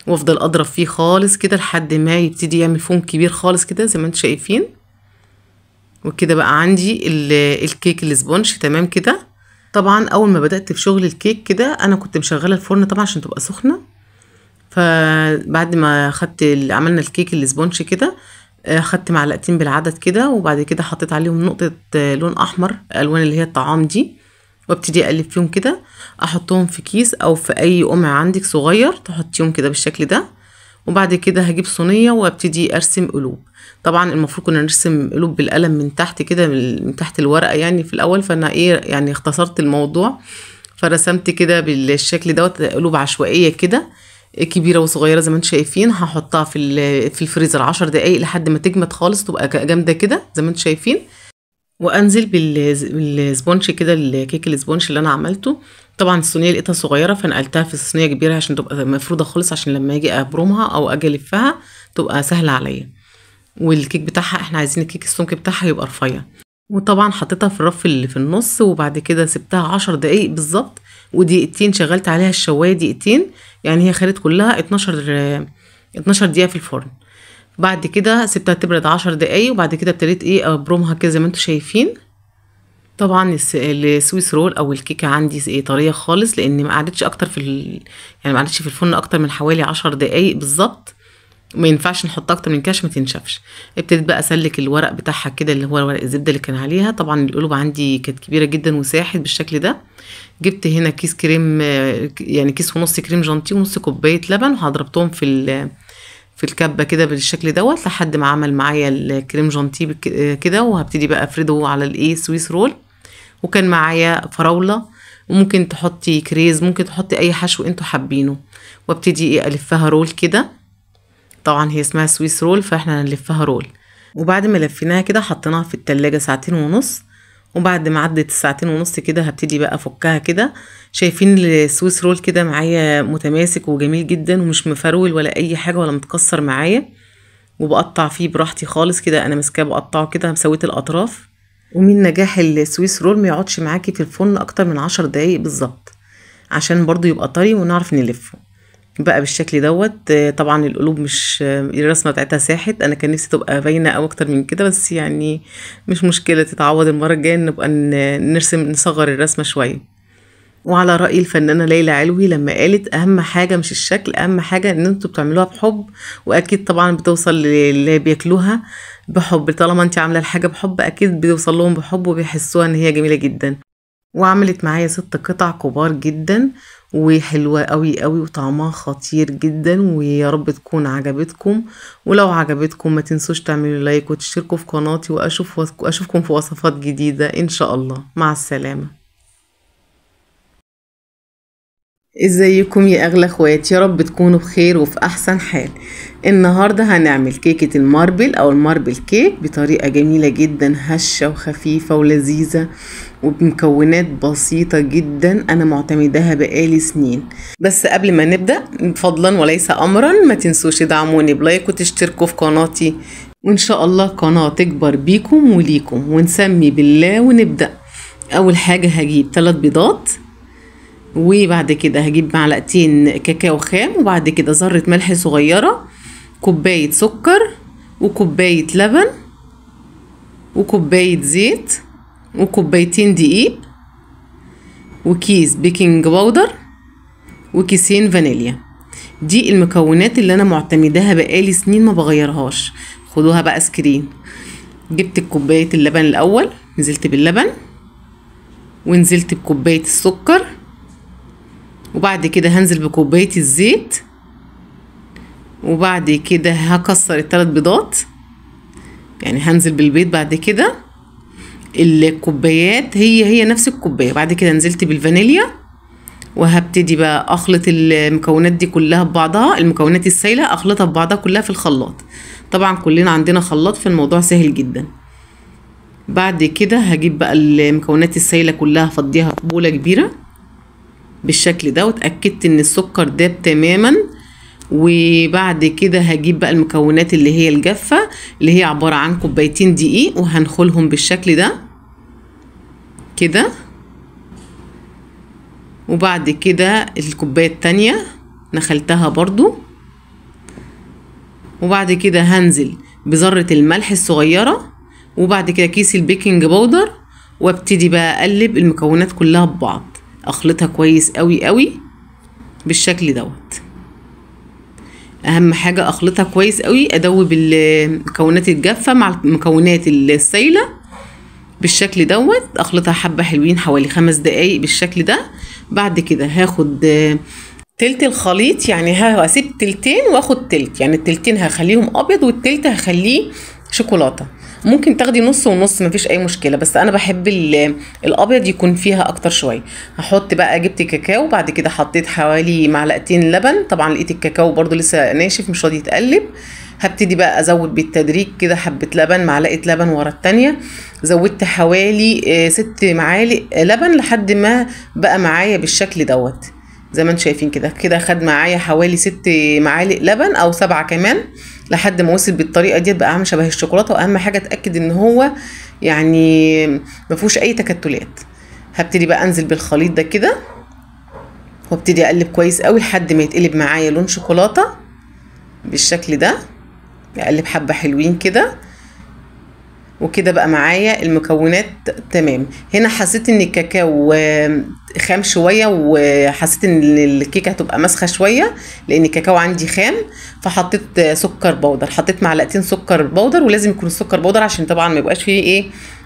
Speaker 1: وافضل اضرب فيه خالص كده لحد ما يبتدي يعمل فوم كبير خالص كده زي ما انتم شايفين. وكده بقى عندي الكيك السبونج تمام كده. طبعا اول ما بدأت في شغل الكيك كده انا كنت مشغله الفرن طبعا عشان تبقى سخنه. فبعد ما عملنا الكيك السبونج كده، خدت معلقتين بالعدد كده، وبعد كده حطيت عليهم نقطة لون احمر، الوان اللي هي الطعام دي، وابتدي اقلب فيهم كده. احطهم في كيس او في اي قمع عندك صغير تحطيهم كده بالشكل ده. وبعد كده هجيب صينية وابتدي ارسم قلوب. طبعا المفروض كنا نرسم قلوب بالقلم من تحت كده، من تحت الورقة يعني في الاول، فانا يعني اختصرت الموضوع. فرسمت كده بالشكل دوت قلوب عشوائية كده، كبيرة وصغيرة زي ما انتم شايفين. هحطها في الفريزر 10 دقايق لحد ما تجمد خالص، تبقى جامدة كده زي ما انتم شايفين. وانزل بالسبونج كده، الكيك السبونج اللي انا عملته. طبعا الصينيه لقيتها صغيره فنقلتها في صينيه كبيره عشان تبقى مفروده خالص، عشان لما اجي ابرمها او اجي الفها تبقى سهله عليا. والكيك بتاعها احنا عايزين الكيك السمك بتاعها يبقى رفيع. وطبعا حطيتها في الرف اللي في النص، وبعد كده سبتها 10 دقايق بالظبط، ودقيقتين شغلت عليها الشوايه دقيقتين. يعني هي خدت كلها 12 دقيقه في الفرن. بعد كده سبتها تبرد 10 دقايق، وبعد كده ابتديت ابرمها كده زي ما انتم شايفين. طبعا السويس رول او الكيكه عندي طريه خالص، لان ما قعدتش اكتر يعني ما قعدتش في الفرن اكتر من حوالي 10 دقايق بالظبط. ما ينفعش نحط اكتر من كده عشان ما تنشفش. ابتديت بقى اسلك الورق بتاعها كده، اللي هو ورق الزبده اللي كان عليها. طبعا القلوب عندي كانت كبيره جدا وساحت بالشكل ده. جبت هنا كيس كريم، يعني كيس ونص كريم جانتيه ونص كوبايه لبن، وهضربتهم في الكبه كده بالشكل دوت لحد ما عمل معايا الكريم جانتيه كده. وهبتدي بقى افرده على سويس رول. وكان معايا فراوله، وممكن تحطي كريز، ممكن تحطي اي حشو انتوا حابينه. وابتدي الفها رول كده. طبعا هي اسمها سويس رول فاحنا هنلفها رول. وبعد ما لفيناها كده حطيناها في التلاجة 2.5 ساعة. وبعد ما عدت 2.5 ساعة كده هبتدي بقى افكها كده. شايفين السويس رول كده معايا متماسك وجميل جدا، ومش مفرول ولا اي حاجة ولا متكسر معايا. وبقطع فيه براحتي خالص كده، انا ماسكاه بقطعه كده مسويت الاطراف. ومن نجاح السويس رول ما يقعدش معاكي في الفرن اكتر من 10 دقايق بالظبط، عشان برضو يبقى طري ونعرف نلفه بقى بالشكل دوت. طبعا القلوب مش الرسمه بتاعتها ساحت، انا كان نفسي تبقى باينه او اكتر من كده، بس يعني مش مشكله، تتعوض المره الجايه نبقى نرسم نصغر الرسمه شويه. وعلى رأي الفنانة ليلى علوي لما قالت أهم حاجة مش الشكل، أهم حاجة إن انتوا بتعملوها بحب. وأكيد طبعا بتوصل للي بياكلوها بحب. طالما انت عاملة الحاجة بحب أكيد بيوصل لهم بحب وبيحسوها إن هي جميلة جدا. وعملت معايا 6 قطع كبار جدا وحلوة قوي قوي وطعمها خطير جدا، ويا رب تكون عجبتكم. ولو عجبتكم ما تنسوش تعملوا لايك وتشتركوا في قناتي، واشوفكم في وصفات جديدة ان شاء الله. مع السلامة. ازيكم يا اغلى اخواتي؟ يا رب تكونوا بخير وفي احسن حال. النهارده هنعمل كيكه الماربل او الماربل كيك بطريقه جميله جدا، هشه وخفيفه ولذيذه وبمكونات بسيطه جدا انا معتمداها بقالي سنين. بس قبل ما نبدا فضلا وليس امرا ما تنسوش تدعموني بلايك وتشتركوا في قناتي، وان شاء الله قناه تكبر بيكم وليكم، ونسمي بالله ونبدا. اول حاجه هجيب 3 بيضات، وبعد كده هجيب معلقتين كاكاو خام، وبعد كده ذرة ملح صغيرة، كوباية سكر وكوباية لبن وكوباية زيت وكوبايتين دقيق وكيس بيكنج باودر وكيسين فانيليا. دي المكونات اللي انا معتمداها بقالي سنين ما بغيرهاش. خدوها بقى سكرين. جبت كوباية اللبن الاول، نزلت باللبن ونزلت بكوباية السكر، وبعد كده هنزل بكوباية الزيت، وبعد كده هكسر ال3 بيضات، يعني هنزل بالبيض. بعد كده الكوبايات هي نفس الكوباية. بعد كده نزلت بالفانيليا، وهبتدي بقى اخلط المكونات دي كلها ببعضها، المكونات السايلة اخلطها ببعضها كلها في الخلاط. طبعا كلنا عندنا خلاط، في الموضوع سهل جدا. بعد كده هجيب بقى المكونات السايلة كلها افضيها في بولة كبيرة بالشكل ده، واتأكدت ان السكر داب تماما. وبعد كده هجيب بقى المكونات اللي هي الجافة، اللي هي عبارة عن كوبايتين دقيق، وهنخلهم بالشكل ده كده. وبعد كده الكوباية التانية نخلتها برضو، وبعد كده هنزل بذرة الملح الصغيرة، وبعد كده كيس البيكنج باودر، وابتدي بقى اقلب المكونات كلها ببعض، اخلطها كويس قوي قوي بالشكل دوت. اهم حاجة اخلطها كويس قوي، ادوب المكونات الجافة مع المكونات السايلة بالشكل دوت، اخلطها حبة حلوين حوالي 5 دقايق بالشكل ده. بعد كده هاخد تلت الخليط، يعني هسيب تلتين واخد تلت، يعني التلتين هخليهم ابيض والتلت هخليه شوكولاتة. ممكن تاخدي نص ونص مفيش اي مشكله، بس انا بحب الابيض يكون فيها اكتر شويه. هحط بقى، جبت كاكاو، بعد كده حطيت حوالي معلقتين لبن. طبعا لقيت الكاكاو برضو لسه ناشف مش راضي يتقلب. هبتدي بقى ازود بالتدريج كده حبه لبن، معلقه لبن ورا التانية. زودت حوالي 6 معالق لبن لحد ما بقى معايا بالشكل دوت زي ما انتم شايفين كده. كده خد معايا حوالي 6 معالق لبن او 7 كمان، لحد ما وصل بالطريقه دي بقى عامل شبه الشوكولاته. واهم حاجه اتاكد ان هو يعني ما فيهوش اي تكتلات. هبتدي بقى انزل بالخليط ده كده، وابتدي اقلب كويس قوي لحد ما يتقلب معايا لون شوكولاته بالشكل ده. اقلب حبه حلوين كده، وكده بقى معايا المكونات تمام. هنا حسيت ان الكاكاو خام شويه، وحسيت ان الكيكه هتبقى مسخه شويه لان الكاكاو عندي خام، فحطيت سكر بودر. حطيت معلقتين سكر بودر، ولازم يكون السكر بودر عشان طبعا ما يبقاش فيه ايه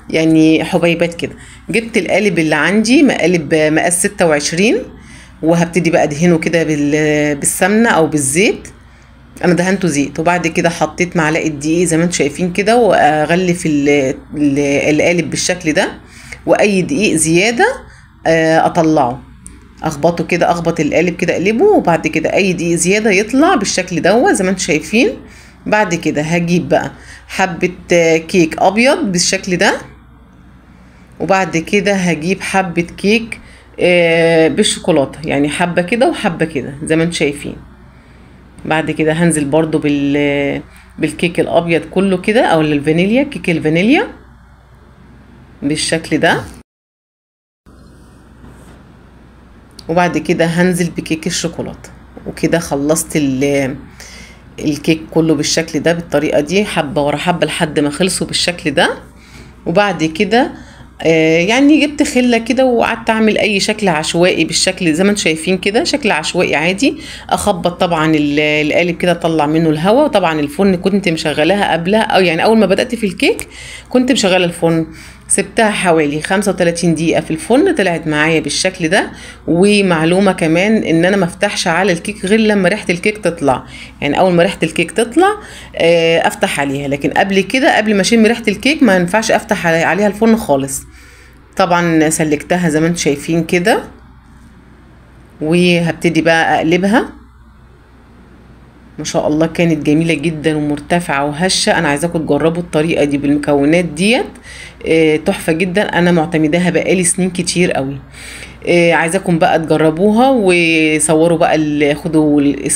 Speaker 1: يعني حبيبات كده. جبت القالب اللي عندي مقالب مقاس 26، وهبتدي بقى ادهنه كده بالسمنه او بالزيت. انا دهنته زيت، وبعد كده حطيت معلقه دقيق زي ما انتم شايفين كده، واغلف القالب بالشكل ده. واي دقيق زياده اطلعه، اخبطه كده، اخبط القالب كده اقلبه، وبعد كده اي دقيق زياده يطلع بالشكل دوت زي ما انتم شايفين. بعد كده هجيب بقى حبه كيك ابيض بالشكل ده، وبعد كده هجيب حبه كيك بالشوكولاته، يعني حبه كده وحبه كده زي ما انتم شايفين. بعد كده هنزل برضو بالكيك الابيض كله كده، او الفانيليا، كيك الفانيليا بالشكل ده. وبعد كده هنزل بكيك الشوكولاته، وكده خلصت الكيك كله بالشكل ده بالطريقه دي، حبه ورا حبه لحد ما خلصوا بالشكل ده. وبعد كده يعني جبت خله كده وقعدت اعمل اي شكل عشوائي بالشكل زي ما انتم شايفين كده، شكل عشوائي عادي. اخبط طبعا القالب كده اطلع منه الهواء. وطبعا الفرن كنت مشغلاها قبلها، او يعني اول ما بدات في الكيك كنت مشغله الفرن سبتها حوالي 35 دقيقة في الفرن، طلعت معايا بالشكل ده. ومعلومة كمان ان انا مفتحش على الكيك غير لما ريحة الكيك تطلع، يعني اول ما ريحة الكيك تطلع افتح عليها، لكن قبل كده قبل ما اشم ريحة الكيك ما ينفعش افتح عليها الفرن خالص. طبعا سلكتها زي ما انتم شايفين كده، وهبتدي بقى اقلبها. ما شاء الله كانت جميلة جدا ومرتفعة وهشة. انا عايزاكم تجربوا الطريقة دي بالمكونات ديت، تحفة جدا. انا معتمداها بقالي سنين كتير قوي. عايزاكم بقى تجربوها وصوروا بقى خدوا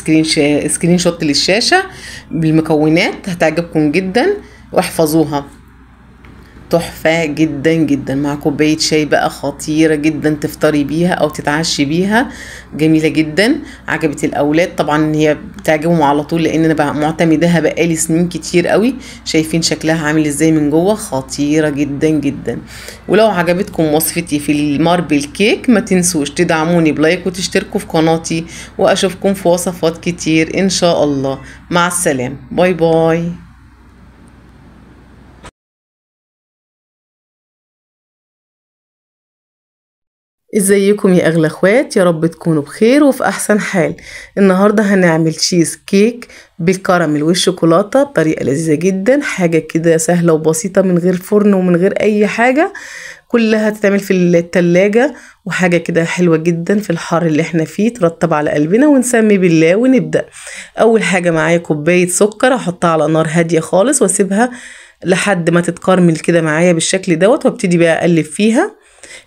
Speaker 1: سكرين شوت للشاشة بالمكونات، هتعجبكم جدا واحفظوها. تحفة جدا جدا مع كوباية شاي بقى، خطيرة جدا تفطري بيها او تتعشي بيها، جميلة جدا. عجبت الاولاد طبعا، هي بتعجبهم على طول لان انا بقى معتمداها بقالي سنين كتير قوي. شايفين شكلها عامل ازاي من جوه، خطيرة جدا جدا. ولو عجبتكم وصفتي في الماربل كيك ما تنسوش تدعموني بلايك وتشتركوا في قناتي، واشوفكم في وصفات كتير ان شاء الله. مع السلامة، باي باي. ازيكم يا اغلى اخوات، يا رب تكونوا بخير وفي احسن حال. النهارده هنعمل تشيز كيك بالكراميل والشوكولاته بطريقه لذيذه جدا، حاجه كده سهله وبسيطه من غير فرن ومن غير اي حاجه، كلها تتعمل في التلاجة، وحاجه كده حلوه جدا في الحر اللي احنا فيه، ترطب على قلبنا ونسمي بالله ونبدا. اول حاجه معايا كوبايه سكر، احطها على نار هاديه خالص واسيبها لحد ما تتكرمل كده معايا بالشكل دوت، وابتدي بقى اقلب فيها.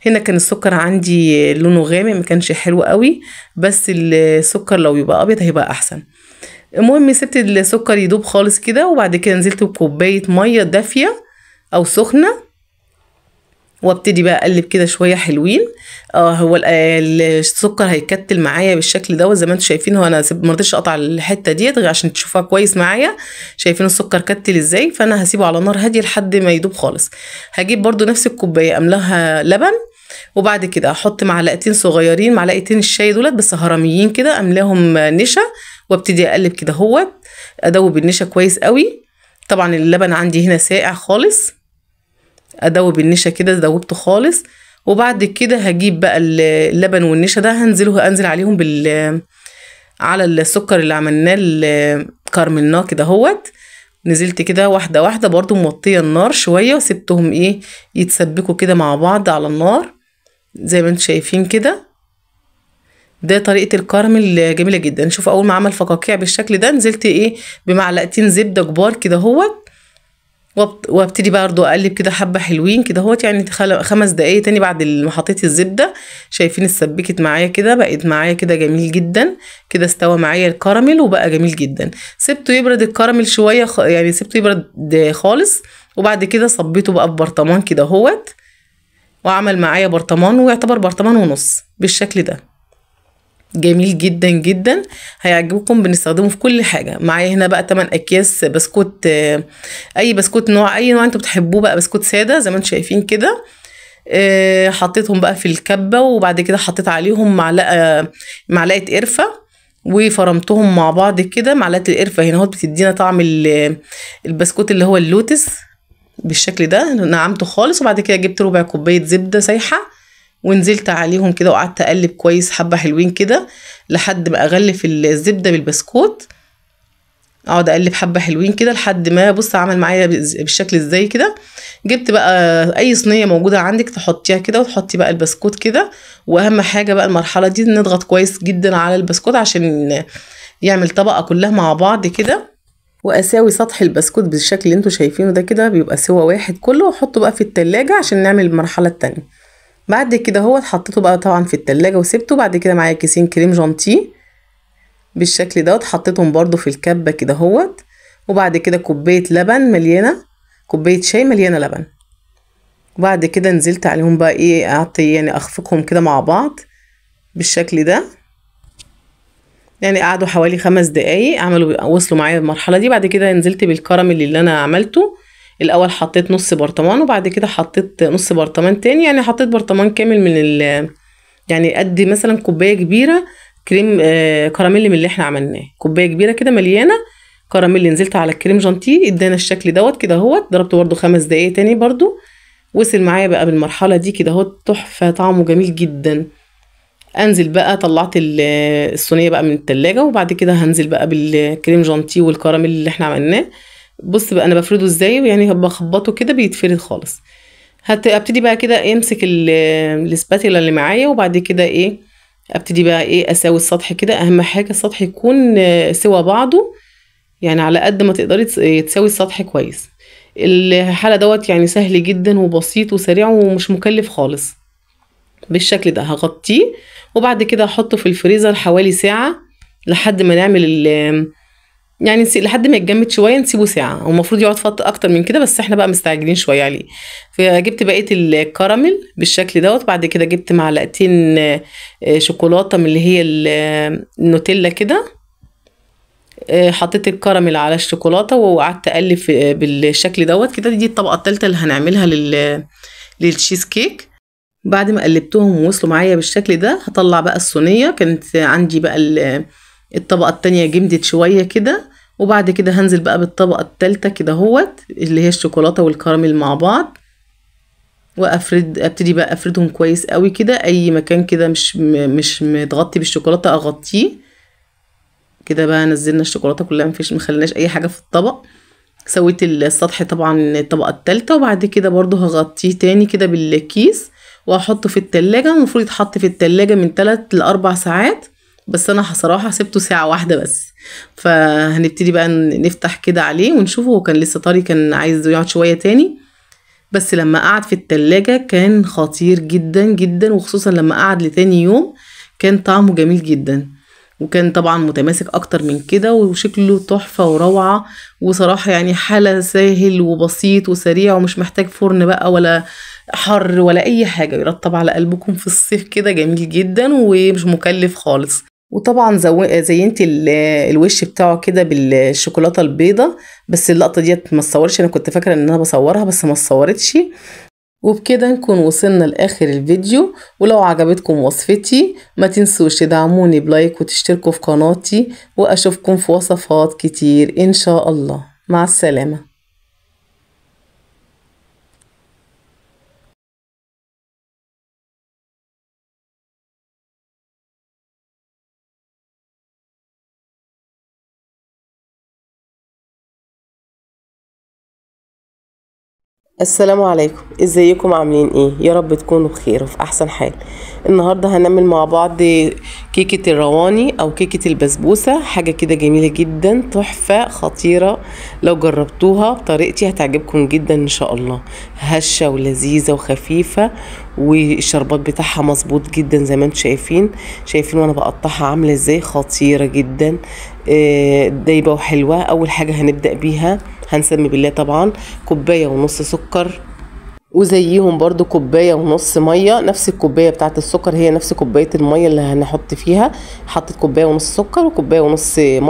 Speaker 1: هنا كان السكر عندي لونه غامق، ما كانش حلو قوي، بس السكر لو يبقى ابيض هيبقى احسن. المهم سبت السكر يدوب خالص كده، وبعد كده نزلت بكوبايه ميه دافيه او سخنه، وابتدي بقى اقلب كده شويه حلوين. هو السكر هيكتل معايا بالشكل ده زي ما انتم شايفين. هو انا ما رضيتش اقطع الحته ديت غير عشان تشوفوها كويس معايا. شايفين السكر كتل ازاي؟ فانا هسيبه على نار هاديه لحد ما يدوب خالص. هجيب برضو نفس الكوبايه املاها لبن، وبعد كده احط معلقتين صغيرين، معلقتين الشاي دولت بس هرميين كده، املاهم نشا، وابتدي اقلب كده هوت، ادوب النشا كويس قوي. طبعا اللبن عندي هنا ساقع خالص، ادوب النشا كده، دوبته خالص. وبعد كده هجيب بقى اللبن والنشا ده انزل عليهم على السكر اللي عملناه كرملناه كده هوت. نزلت كده واحده واحده برضو موطيه النار شويه، وسبتهم يتسبكوا كده مع بعض على النار زي ما انتم شايفين كده. ده طريقه الكراميل جميله جدا. شوف اول ما عمل فقاقيع بالشكل ده نزلت بمعلقتين زبده كبار كده هوت، وابتدي برضو اقلب كده حبه حلوين كده هوت، يعني 5 دقايق تاني بعد ما حطيت الزبده. شايفين اتسبكت معايا كده، بقت معايا كده جميل جدا كده، استوى معايا الكراميل وبقى جميل جدا. سبته يبرد الكراميل شويه يعني سبته يبرد خالص، وبعد كده صبيته بقى في برطمان كده هوت، وعمل معايا برطمان، ويعتبر برطمان ونص بالشكل ده، جميل جدا جدا. هيعجبكم، بنستخدمه في كل حاجه. معايا هنا بقى 8 اكياس بسكوت، اي بسكوت اي نوع انتوا بتحبوه بقى، بسكوت ساده زي ما انتم شايفين كده. حطيتهم بقى في الكبه، وبعد كده حطيت عليهم معلقه قرفه، وفرمتهم مع بعض كده. معلقه القرفه هنا هو بتدينا طعم البسكوت اللي هو اللوتس بالشكل ده، نعمته خالص. وبعد كده جبت ربع كوبايه زبده سايحه ونزلت عليهم كده، وقعدت اقلب كويس حبه حلوين كده لحد ما اغلف الزبده بالبسكوت. اقعد اقلب حبه حلوين كده لحد ما بص عمل معايا بالشكل ازاي كده. جبت بقى اي صينيه موجوده عندك تحطيها كده، وتحطي بقى البسكوت كده. واهم حاجه بقى المرحله دي نضغط كويس جدا على البسكوت عشان يعمل طبقه كلها مع بعض كده. واساوي سطح البسكوت بالشكل اللي انتوا شايفينه ده كده، بيبقى سوا واحد كله، واحطه بقى في التلاجة عشان نعمل المرحله التانية. بعد كده هو حطيته بقى طبعا في التلاجة وسبته. بعد كده معايا كيسين كريم جانتيه بالشكل دوت، حطيتهم برضو في الكبة كده هوت. وبعد كده كوباية لبن مليانة، كوباية شاي مليانة لبن. وبعد كده نزلت عليهم بقى قعدت يعني اخفقهم كده مع بعض بالشكل ده. يعني قعدوا حوالي 5 دقايق، وصلوا معايا المرحلة دي. بعد كده نزلت بالكراميل اللي انا عملته. الاول حطيت نص برطمان، وبعد كده حطيت نص برطمان تاني، يعني حطيت برطمان كامل من يعني قد مثلا كوبايه كبيره كريم كراميل من اللي احنا عملناه، كوبايه كبيره كده مليانه كراميل. نزلت على الكريم جانتيه ادانا الشكل دوت كده اهوت. ضربته برده 5 دقايق تاني برده، وصل معايا بقى بالمرحله دي كده اهو، تحفه، طعمه جميل جدا. انزل بقى، طلعت الصينيه بقى من التلاجة، وبعد كده هنزل بقى بالكريم جانتيه والكراميل اللي احنا عملناه. بص بقى انا بفرده ازاي، يعني بخبطه كده بيتفرد خالص. ابتدي بقى كده امسك الاسباتيلا اللي معايا، وبعد كده ايه ابتدي بقى ايه اساوي السطح كده. اهم حاجه السطح يكون سوا بعضه، يعني على قد ما تقدري تساوي السطح كويس. الحالة دوت يعني سهل جدا وبسيط وسريع ومش مكلف خالص. بالشكل ده هغطيه، وبعد كده هحطه في الفريزر حوالي ساعة لحد ما نعمل يعني لحد ما يتجمد شوية. نسيبه ساعة، هو المفروض يقعد فترة أكتر من كده بس احنا بقى مستعجلين شوية عليه. فجبت بقية الكراميل بالشكل دوت. بعد كده جبت معلقتين شوكولاتة من اللي هي النوتيلا كده. حطيت الكراميل على الشوكولاتة وقعدت أقلب بالشكل دوت كده. دي الطبقة التالتة اللي هنعملها للتشيز كيك. بعد ما قلبتهم ووصلوا معايا بالشكل ده، هطلع بقى الصينية. كانت عندي بقى الطبقة التانية جمدت شوية كده، وبعد كده هنزل بقى بالطبقة التالتة كده هوت اللي هي الشوكولاتة والكراميل مع بعض، ابتدي بقى افردهم كويس قوي كده. اي مكان كده مش متغطي بالشوكولاتة اغطيه كده. بقى نزلنا الشوكولاتة كلها، مخليناش اي حاجة في الطبق. سويت السطح طبعا الطبقة التالتة، وبعد كده برضو هغطيه تاني كده بالكيس وهحطه في التلاجة. المفروض يتحط في التلاجة من 3 ل4 ساعات، بس انا صراحة سبته ساعة واحدة بس. فهنبتدي بقى نفتح كده عليه ونشوفه. هو كان لسه طري، كان عايز يقعد شوية تاني، بس لما قعد في التلاجة كان خطير جدا جدا، وخصوصا لما قعد لتاني يوم كان طعمه جميل جدا. وكان طبعا متماسك اكتر من كده، وشكله تحفة وروعة. وصراحة يعني حالة سهل وبسيط وسريع، ومش محتاج فرن بقى ولا حر ولا اي حاجة. يرطب على قلبكم في الصيف كده، جميل جدا ومش مكلف خالص. وطبعا زينت الوش بتاعه كده بالشوكولاتة البيضة، بس اللقطة ديت ما اتصورش. انا كنت فاكرة ان انا بصورها بس ما اتصورتش. وبكده نكون وصلنا لآخر الفيديو. ولو عجبتكم وصفتي ما تنسوش تدعموني بلايك وتشتركوا في قناتي، وأشوفكم في وصفات كتير إن شاء الله. مع السلامة. السلام عليكم، ازيكم عاملين ايه؟ يا رب تكونوا بخير وفي احسن حال. النهارده هنعمل مع بعض كيكه الرواني او كيكه البسبوسه. حاجه كده جميله جدا، تحفه خطيره. لو جربتوها بطريقتي هتعجبكم جدا ان شاء الله. هشه ولذيذه وخفيفه، والشربات بتاعها مظبوط جدا زي ما انتم شايفين وانا بقطعها عامله ازاي، خطيره جدا دايبه وحلوه. اول حاجه هنبدا بيها هنسمي بالله طبعا 1.5 كوب سكر، وزيهم برضو 1.5 كوب ميه. نفس الكوبايه بتاعت السكر هي نفس كوبايه الميه اللي هنحط فيها. حطيت 1.5 كوب سكر و1.5 كوب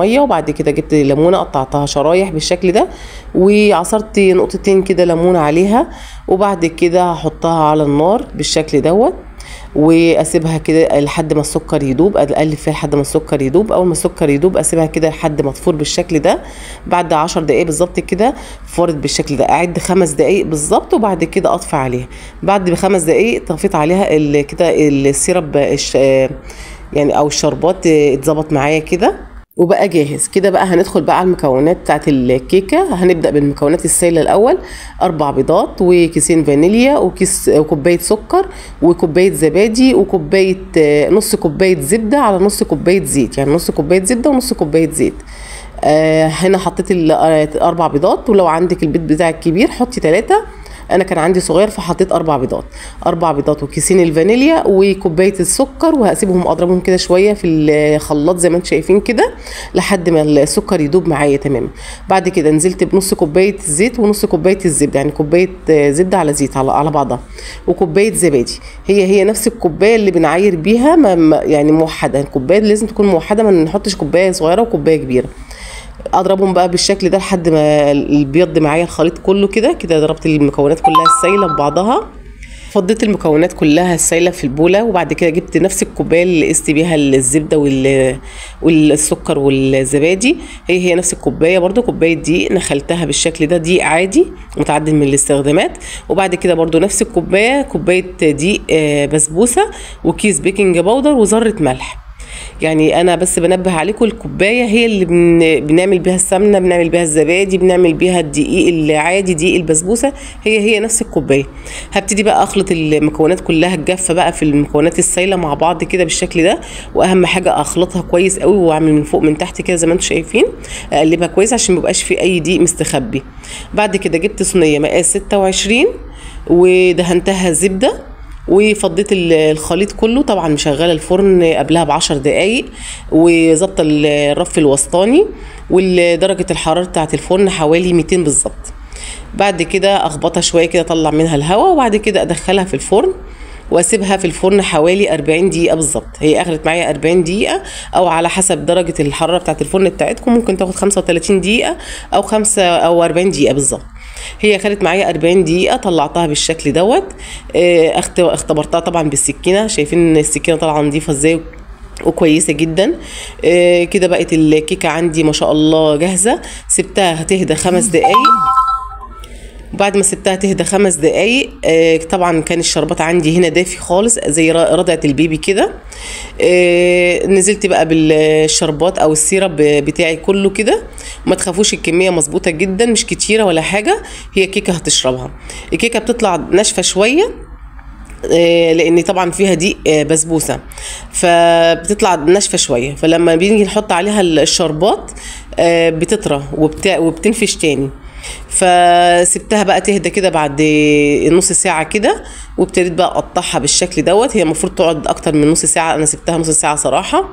Speaker 1: ميه، وبعد كده جبت ليمونه قطعتها شرايح بالشكل ده، وعصرت نقطتين كده ليمون عليها. وبعد كده هحطها على النار بالشكل دوت، واسيبها كده لحد ما السكر يدوب. اقلب فيها لحد ما السكر يدوب. اول ما السكر يدوب اسيبها كده لحد ما تفور بالشكل ده. بعد 10 دقايق بالظبط كده فورت بالشكل ده. اعد 5 دقايق بالظبط، وبعد كده اطفي عليها. بعد ب5 دقايق طفيت عليها كده السيرب يعني او الشربات اتظبط معايا كده وبقى جاهز كده. بقى هندخل بقى على المكونات بتاعت الكيكه. هنبدا بالمكونات السائله الاول: 4 بيضات، وكيسين فانيليا، وكوبايه سكر، وكوبايه زبادي، وكوبايه نص كوبايه زبده على نص كوبايه زيت، يعني نص كوبايه زبده ونص كوبايه زيت. هنا حطيت 4 بيضات، ولو عندك البيض بتاعك كبير حطي 3. انا كان عندي صغير فحطيت 4 بيضات. 4 بيضات وكيسين الفانيليا وكوبايه السكر، وهسيبهم اضربهم كده شويه في الخلاط زي ما انتم شايفين كده لحد ما السكر يدوب معايا تماما. بعد كده نزلت بنص كوبايه زيت ونص كوبايه الزبده، يعني كوبايه زبده على زيت على بعضها، وكوبايه زبادي. هي نفس الكوبايه اللي بنعاير بيها، يعني موحده. الكوبايه لازم تكون موحده، ما نحطش كوبايه صغيره وكوبايه كبيره. اضربهم بقى بالشكل ده لحد ما البيض معايا الخليط كله كده ضربت المكونات كلها السايله ببعضها.
Speaker 2: فضيت المكونات كلها السايله في البوله، وبعد كده جبت نفس الكوبايه اللي قست بيها الزبده والسكر والزبادي، هي نفس الكوبايه برضو، كوبايه دقيق نخلتها بالشكل ده، دقيق عادي متعدد من الاستخدامات. وبعد كده برضو نفس الكوبايه، كوبايه دقيق بسبوسه، وكيس بيكنج باودر، وذره ملح. يعني انا بس بنبه عليكم، الكوبايه هي اللي بنعمل بيها السمنه، بنعمل بيها الزبادي، بنعمل بيها الدقيق العادي، دقيق البسبوسه، هي نفس الكوبايه. هبتدي بقى اخلط المكونات كلها الجافه بقى في المكونات السايله مع بعض كده بالشكل ده، واهم حاجه اخلطها كويس قوي، واعمل من فوق من تحت كده زي ما انتم شايفين، اقلبها كويس عشان ما يبقاش في اي دقيق مستخبي. بعد كده جبت صينيه مقاس 26 ودهنتها زبده، وفضيت الخليط كله، طبعا مشغله الفرن قبلها ب10 دقايق، وظبط الرف الوسطاني، ودرجه الحراره بتاعه الفرن حوالي 200 بالظبط. بعد كده اخبطها شويه كده، اطلع منها الهواء، وبعد كده ادخلها في الفرن واسيبها في الفرن حوالي 40 دقيقه بالظبط. هي اخدت معايا 40 دقيقه، او على حسب درجه الحراره بتاعه الفرن بتاعتكم، ممكن تاخد 35 دقيقه او 5 او 40 دقيقه بالظبط. هي خدت معايا 40 دقيقه، طلعتها بالشكل دوت. اختبرتها طبعا بالسكينه، شايفين السكينه طالعه نظيفه ازاي وكويسه جدا. كده بقت الكيكه عندي ما شاء الله جاهزه. سبتها هتهدى 5 دقايق، وبعد ما سبتها تهدى 5 دقايق طبعا كان الشربات عندي هنا دافي خالص زي رضعة البيبي كده. نزلت بقى بالشربات او السيرب بتاعي كله كده. ما تخافوش، الكميه مظبوطه جدا، مش كتيره ولا حاجه، هي كيكه هتشربها. الكيكه بتطلع ناشفه شويه لان طبعا فيها دقيق بسبوسه، فبتطلع ناشفه شويه، فلما بنيجي نحط عليها الشربات بتطرى وبتنفش تاني. فسبتها بقى تهدى كده بعد نص ساعه كده، وابتديت بقى اقطعها بالشكل دوت. هي المفروض تقعد اكتر من نص ساعه، انا سبتها نص ساعه صراحه.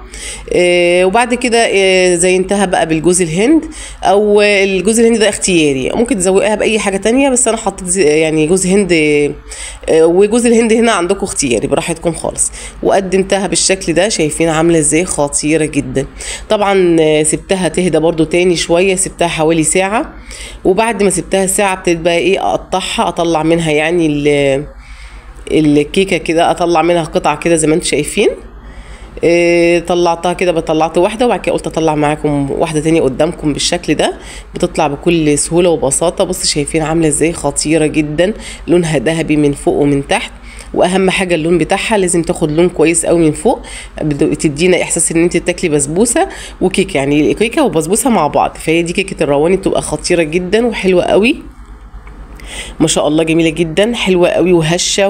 Speaker 2: وبعد كده زينتها بقى بالجوز الهند، او الجوز الهند ده اختياري، ممكن تزوقها باي حاجه تانية، بس انا حطيت يعني جوز هند، وجوز الهند هنا عندكم اختياري براحتكم خالص. وقدمتها بالشكل ده، شايفين عامله ازاي، خطيره جدا. طبعا سبتها تهدى برضو تاني شويه، سبتها حوالي ساعه. وبعد ما سبتها ساعه ابتديت بقى اقطعها، اطلع منها يعني الكيكه كده، اطلع منها قطع كده زي ما انتم شايفين. طلعتها كده، طلعت واحده، وبعد كده قلت اطلع معاكم واحده تانية قدامكم بالشكل ده. بتطلع بكل سهوله وبساطه. بص شايفين عامله ازاي، خطيره جدا، لونها ذهبي من فوق ومن تحت. واهم حاجه اللون بتاعها لازم تاخد لون كويس قوي من فوق، تدينا احساس ان انت بتاكلي بسبوسه وكيكه، يعني كيكه وبسبوسه مع بعض. فهي دي كيكه الرواني، بتبقى خطيره جدا وحلوه قوي ما شاء الله، جميله جدا، حلوه قوي وهشه،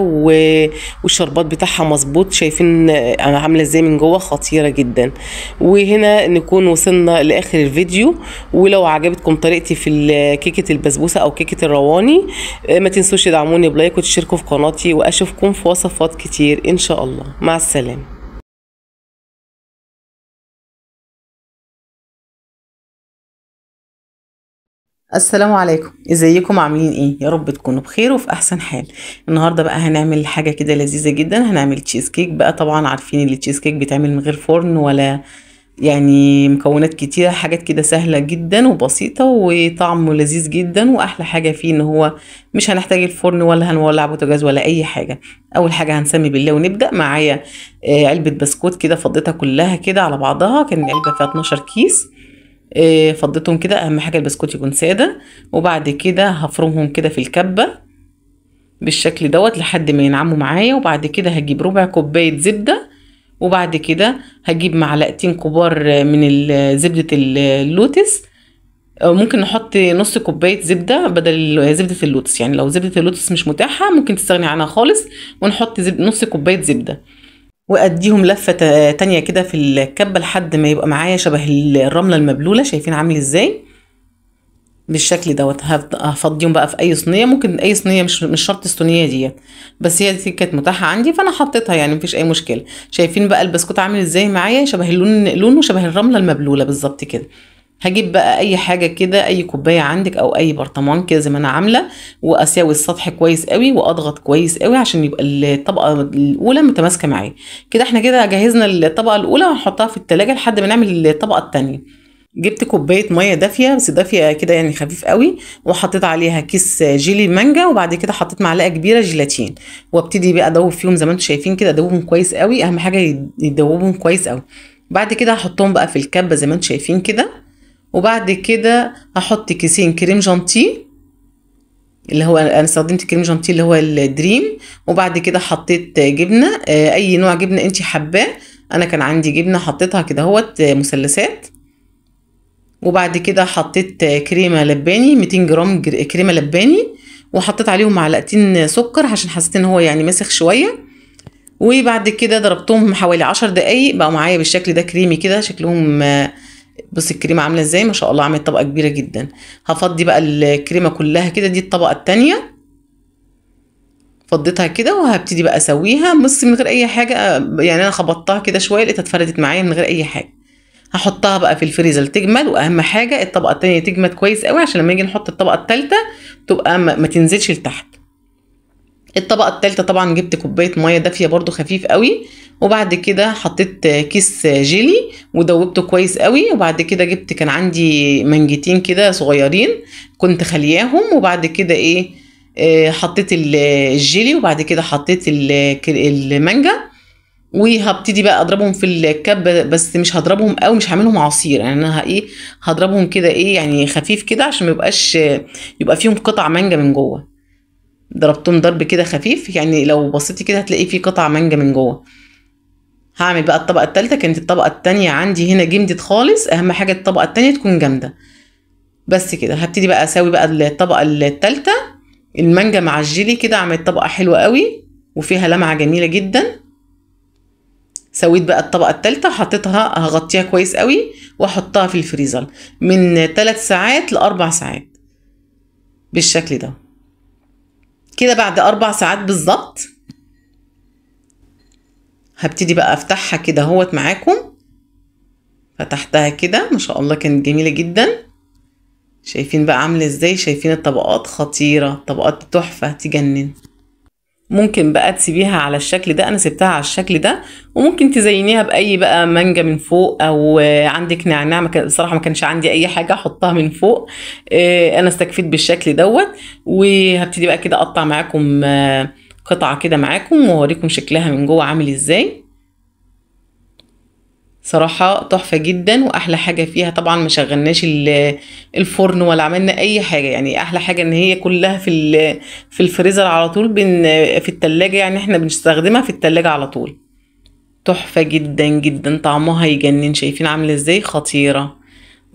Speaker 2: والشربات بتاعها مظبوط. شايفين انا عامله ازاي من جوه، خطيره جدا. وهنا نكون وصلنا لاخر الفيديو. ولو عجبتكم طريقتي في كيكه البسبوسه او كيكه الرواني، ما تنسوش تدعموني بلايك وتشتركوا في قناتي، واشوفكم في وصفات كتير ان شاء الله. مع السلامه.
Speaker 1: السلام عليكم، ازيكم عاملين ايه؟ يا رب تكونوا بخير وفي احسن حال. النهارده بقى هنعمل حاجه كده لذيذه جدا، هنعمل تشيز كيك. بقى طبعا عارفين التشيز كيك بيتعمل من غير فرن ولا يعني مكونات كتيره، حاجات كده سهله جدا وبسيطه وطعمه لذيذ جدا. واحلى حاجه فيه ان هو مش هنحتاج الفرن ولا هنولع بوتاجاز ولا اي حاجه. اول حاجه هنسمي بالله ونبدا. معايا علبه بسكوت كده، فضيتها كلها كده على بعضها، كان العلبه فيها 12 كيس. فضيتهم كده. اهم حاجه البسكوت يكون ساده. وبعد كده هفرمهم كده في الكبه بالشكل دوت لحد ما ينعموا معايا. وبعد كده هجيب ربع كوبايه زبده، وبعد كده هجيب معلقتين كبار من زبده اللوتس. ممكن نحط نص كوبايه زبده بدل زبده اللوتس، يعني لو زبده اللوتس مش متاحه ممكن تستغني عنها خالص، ونحط نص كوبايه زبده. واديهم لفه تانية كده في الكبه لحد ما يبقى معايا شبه الرمله المبلوله. شايفين عامل ازاي بالشكل دوت. هفضيهم بقى في اي صينيه، ممكن اي صينيه، مش شرط الصينيه ديت، بس هي دي كانت متاحه عندي فانا حطيتها، يعني مفيش اي مشكله. شايفين بقى البسكوت عامل ازاي معايا، شبه لونه شبه الرمله المبلوله بالظبط كده. هجيب بقى اي حاجه كده، اي كوبايه عندك او اي برطمان كده زي ما انا عامله، واساوي السطح كويس قوي واضغط كويس قوي عشان يبقى الطبقه الاولى متماسكه معايا كده. احنا كده جهزنا الطبقه الاولى، وهنحطها في التلاجة لحد ما نعمل الطبقه الثانيه. جبت كوبايه ميه دافيه، بس دافيه كده يعني خفيف قوي، وحطيت عليها كيس جيلي مانجا، وبعد كده حطيت معلقه كبيره جيلاتين، وابتدي بقى ادوب فيهم زي ما انتم شايفين كده، ادوبهم كويس قوي، اهم حاجه يدوبهم كويس قوي. بعد كده هحطهم بقى في الكبه زي ما انتم شايفين كده، وبعد كده هحط كيسين كريم جانتيه، اللي هو انا استخدمت كريم جانتيه اللي هو الدريم، وبعد كده حطيت جبنه، اي نوع جبنه انت حباه، انا كان عندي جبنه حطيتها كده اهوت مثلثات، وبعد كده حطيت كريمه لباني 200 جرام كريمه لباني، وحطيت عليهم معلقتين سكر عشان حسيت ان هو يعني مسخ شويه، وبعد كده ضربتهم حوالي 10 دقايق بقوا معايا بالشكل ده كريمي كده شكلهم. بص الكريمه عامله ازاي ما شاء الله، عملت طبقه كبيره جدا. هفضي بقى الكريمه كلها كده، دي الطبقه التانية فضيتها كده، وهبتدي بقى اسويها بص من غير اي حاجه، يعني انا خبطتها كده شويه لقيتها اتفردت معايا من غير اي حاجه. هحطها بقى في الفريزر تجمد، واهم حاجه الطبقه التانية تجمد كويس قوي عشان لما نيجي نحط الطبقه التالتة تبقى ما تنزلش لتحت. الطبقه التالتة طبعا جبت كوبايه ميه دافيه برده خفيف قوي، وبعد كده حطيت كيس جيلي ودوبته كويس قوي، وبعد كده جبت كان عندي منجتين كده صغيرين كنت خلياهم، وبعد كده ايه حطيت الجيلي، وبعد كده حطيت المانجا، وهبتدي بقى اضربهم في الكب، بس مش هضربهم قوي، مش هعملهم عصير، يعني انا هضربهم كده ايه يعني خفيف كده عشان ما يبقاش يبقى فيهم قطع مانجا من جوه. ضربتهم ضرب كده خفيف، يعني لو بصيتي كده هتلاقي فيه قطع مانجا من جوه. هعمل بقى الطبقه الثالثه، كانت الطبقه الثانيه عندي هنا جمدت خالص، اهم حاجه الطبقه الثانيه تكون جامده. بس كده هبتدي بقى اسوي بقى الطبقه الثالثه، المانجا مع الجيلي كده عملت طبقه حلوه قوي وفيها لمعه جميله جدا. سويت بقى الطبقه الثالثه حطيتها، هغطيها كويس قوي واحطها في الفريزر من 3 ساعات ل4 ساعات بالشكل ده كده. بعد 4 ساعات بالظبط هبتدي بقى افتحها كده اهوت معاكم. فتحتها كده ما شاء الله كانت جميله جدا، شايفين بقى عامله ازاي، شايفين الطبقات خطيره، طبقات تحفه تجنن. ممكن بقى تسيبيها على الشكل ده، انا سبتها على الشكل ده، وممكن تزينيها باي بقى مانجا من فوق، او عندك نعناع، بصراحه ما كانش عندي اي حاجه احطها من فوق، انا استكفيت بالشكل دوت. وهبتدي بقى كده اقطع معاكم قطعه كده معاكم واوريكم شكلها من جوه عامل ازاي. صراحة تحفة جدا، واحلى حاجة فيها طبعا ما شغلناش الفرن ولا عملنا اي حاجة، يعني احلى حاجة ان هي كلها في الفريزر على طول، في التلاجة، يعني احنا بنستخدمها في التلاجة على طول. تحفة جدا جدا، طعمها يجنن، شايفين عاملة ازاي خطيرة.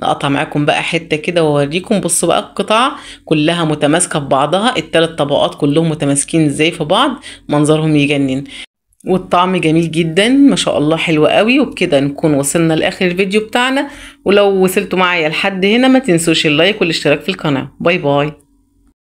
Speaker 1: نقطع معاكم بقى حتة كده واوريكم. بصوا بقى القطع كلها متماسكة في بعضها، الثلاث طبقات كلهم متماسكين ازاي في بعض، منظرهم يجنن، والطعم جميل جدا ما شاء الله، حلو قوي. وبكده نكون وصلنا لاخر الفيديو بتاعنا، ولو وصلتوا معايا لحد هنا ما تنسوش اللايك والاشتراك في القناة. باي باي.